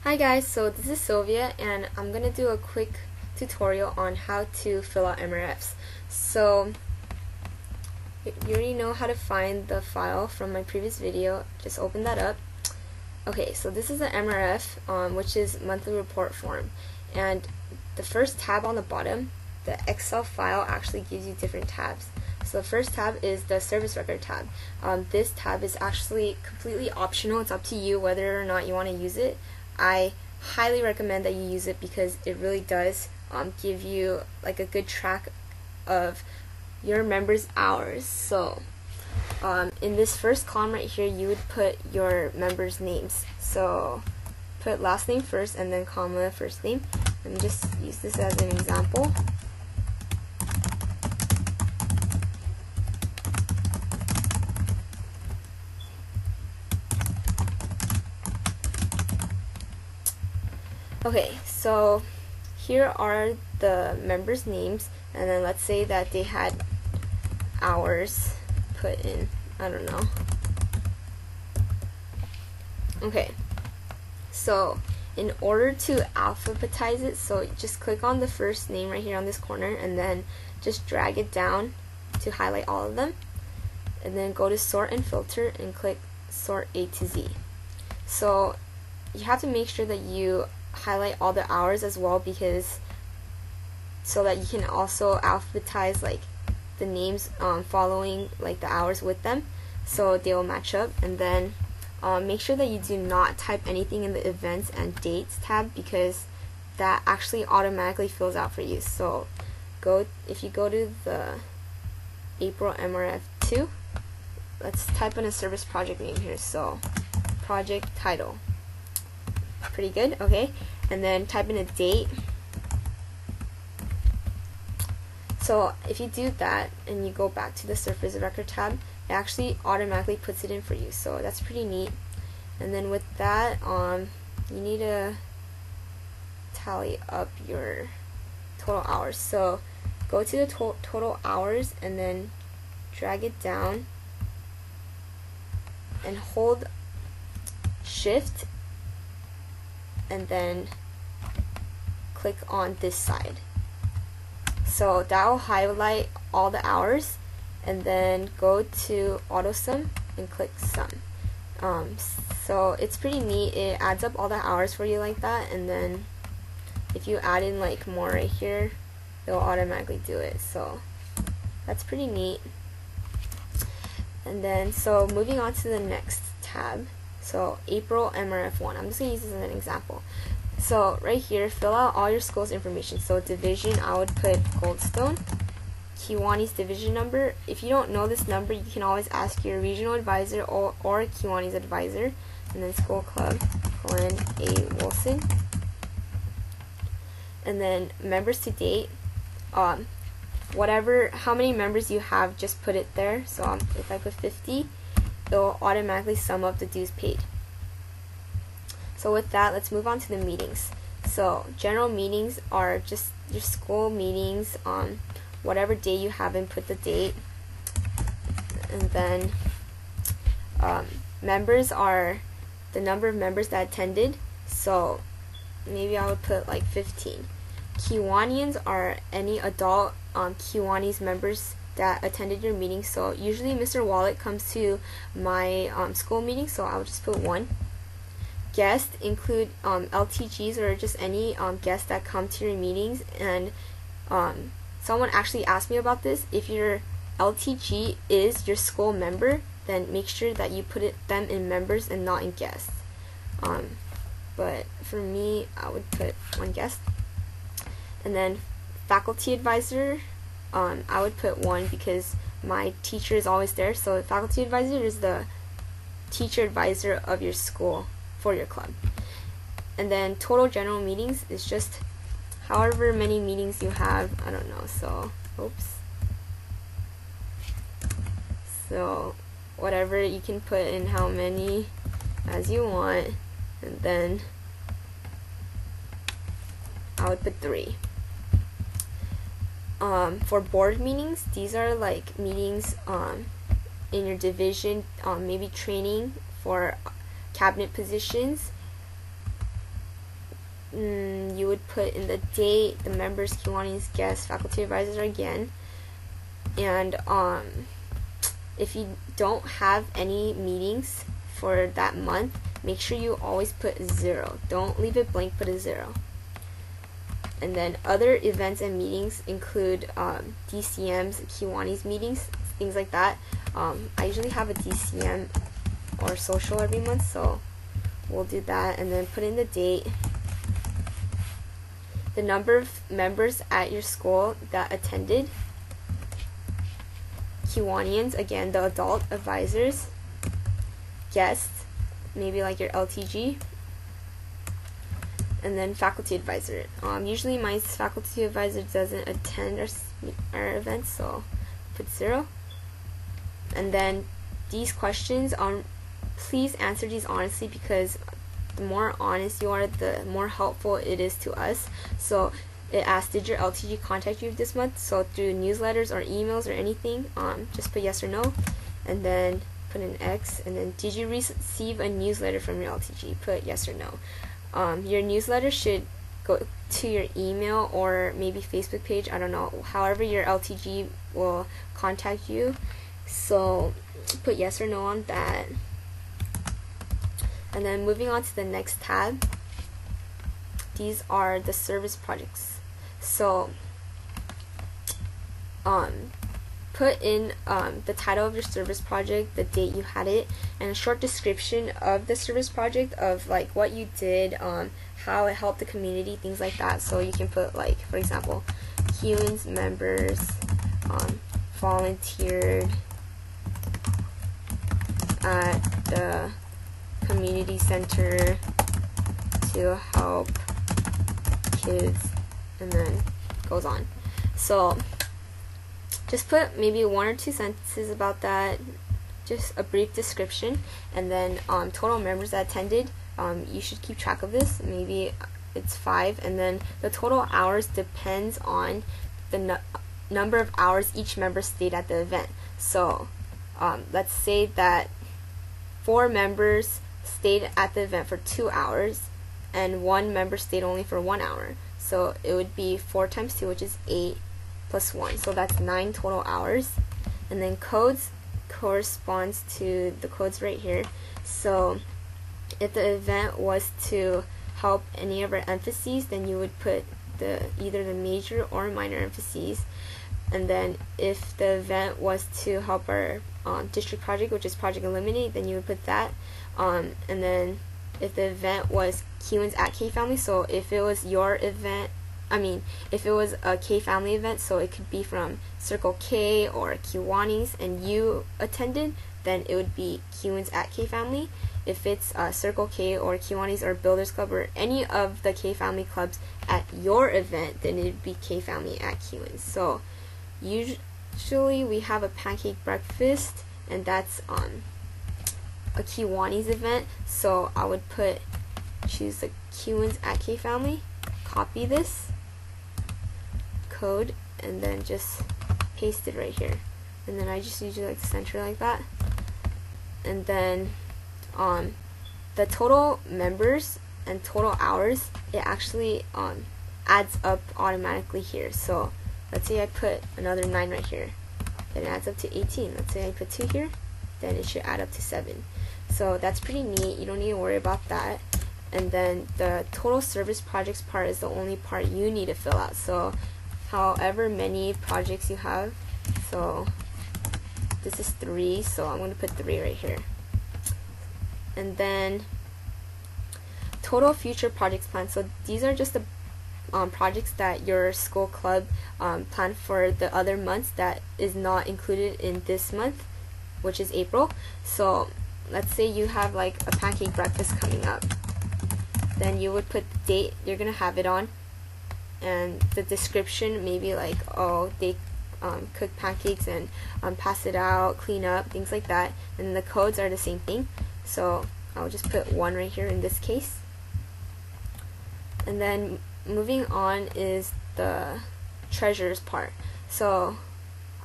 Hi guys, so this is Sylvia and I'm going to do a quick tutorial on how to fill out MRFs. So you already know how to find the file from my previous video. Just open that up. Okay, so this is the MRF, which is monthly report form, and the first tab on the bottom, the Excel file, actually gives you different tabs. So the first tab is the service record tab. This tab is actually completely optional. It's up to you whether or not you want to use it. I highly recommend that you use it because it really does give you like a good track of your members' hours. So in this first column right here, you would put your members' names. So put last name first and then comma first name. Let me just use this as an example. Okay, so here are the members' names, and then let's say that they had hours put in, I don't know. Okay, so in order to alphabetize it, so just click on the first name right here on this corner and then just drag it down to highlight all of them, and then go to sort and filter and click sort A to Z. So you have to make sure that you highlight all the hours as well, because so that you can also alphabetize like the names following like the hours with them, so they will match up. And then make sure that you do not type anything in the events and dates tab, because that actually automatically fills out for you. So if you go to the April MRF 2, let's type in a service project name here, so project title. Pretty good, okay, and then type in a date. So if you do that and you go back to the service record tab, it actually automatically puts it in for you, so that's pretty neat. And then with that, you need to tally up your total hours. So go to the total hours and then drag it down and hold shift and then click on this side. So that will highlight all the hours, and then go to auto sum and click sum. So it's pretty neat. It adds up all the hours for you like that, and then if you add in like more right here, it will automatically do it. So that's pretty neat. And then so moving on to the next tab, so April MRF 1. I'm just going to use this as an example. So right here, fill out all your school's information. So division, I would put Goldstone. Kiwani's division number. If you don't know this number, you can always ask your regional advisor or Kiwani's advisor. And then school club, Glenn A. Wilson. And then members to date. How many members you have, just put it there. So if I put 50, it will automatically sum up the dues paid. So with that, let's move on to the meetings. So general meetings are just your school meetings on whatever day you have, and put the date. And then members are the number of members that attended, so maybe I would put like 15. Kiwanians are any adult Kiwani's members that attended your meeting. So usually Mr. Wallet comes to my school meeting, so I'll just put 1. Guests include LTGs or just any guests that come to your meetings. And someone actually asked me about this. If your LTG is your school member, then make sure that you put them in members and not in guests. But for me, I would put 1 guest. And then faculty advisor, I would put 1 because my teacher is always there. So the faculty advisor is the teacher advisor of your school for your club. And then total general meetings is just however many meetings you have. I don't know, so so whatever, you can put in how many as you want. And then I would put 3. For board meetings, these are like meetings in your division, maybe training for cabinet positions, you would put in the date, the members, Kiwani's, guests, faculty advisors again. And if you don't have any meetings for that month, make sure you always put 0. Don't leave it blank, put a 0. And then other events and meetings include DCMs, Kiwani's meetings, things like that. I usually have a DCM or social every month, so we'll do that. And then put in the date, the number of members at your school that attended, Kiwanians, again, the adult advisors, guests, maybe like your LTG, and then faculty advisor. Usually my faculty advisor doesn't attend our events, so put 0. And then these questions, please answer these honestly, because the more honest you are, the more helpful it is to us. So it asks, did your LTG contact you this month? So through newsletters or emails or anything, just put yes or no, and then put an X. And then, did you receive a newsletter from your LTG? Put yes or no. Your newsletter should go to your email or maybe Facebook page, I don't know, however your LTG will contact you. So put yes or no on that. And then moving on to the next tab, these are the service projects. So put in the title of your service project, the date you had it, and a short description of the service project, of like what you did, how it helped the community, things like that. So you can put, like, for example, KIWIN'S members volunteered at the community center to help kids, and then goes on. So just put maybe 1 or 2 sentences about that, just a brief description, and then total members that attended. You should keep track of this. Maybe it's 5, and then the total hours depends on the number of hours each member stayed at the event. So let's say that 4 members stayed at the event for 2 hours, and 1 member stayed only for 1 hour. So it would be 4 times 2, which is 8, plus 1. So that's 9 total hours. And then codes corresponds to the codes right here. So if the event was to help any of our emphases, then you would put either the major or minor emphases. And then if the event was to help our district project, which is Project Eliminate, then you would put that. And then if the event was KIWIN'S at K Family, so if it was your event, if it was a K Family event, so it could be from Circle K or Kiwani's, and you attended, then it would be KIWIN'S at K Family. If it's Circle K or Kiwani's or Builders Club or any of the K Family clubs at your event, then it would be K Family at KIWIN'S. So usually we have a pancake breakfast, and that's a Kiwani's event. So I would choose the KIWIN'S at K Family, copy this code, and then just paste it right here. And then I just usually like to center like that. And then the total members and total hours, it actually adds up automatically here. So let's say I put another 9 right here, then it adds up to 18. Let's say I put 2 here, then it should add up to 7. So that's pretty neat. You don't need to worry about that. And then the total service projects part is the only part you need to fill out. So however many projects you have, so this is 3, so I'm going to put 3 right here. And then total future projects planned. So these are just the projects that your school club planned for the other months that is not included in this month, which is April. So let's say you have like a pancake breakfast coming up, then you would put the date you're gonna have it on, and the description, maybe like, oh, they cook pancakes and pass it out, clean up, things like that. And the codes are the same thing, so I'll just put 1 right here in this case. And then moving on is the treasurers part. So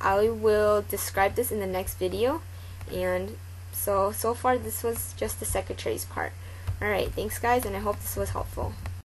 I will describe this in the next video. And so far this was just the secretaries part. Alright, thanks guys, and I hope this was helpful.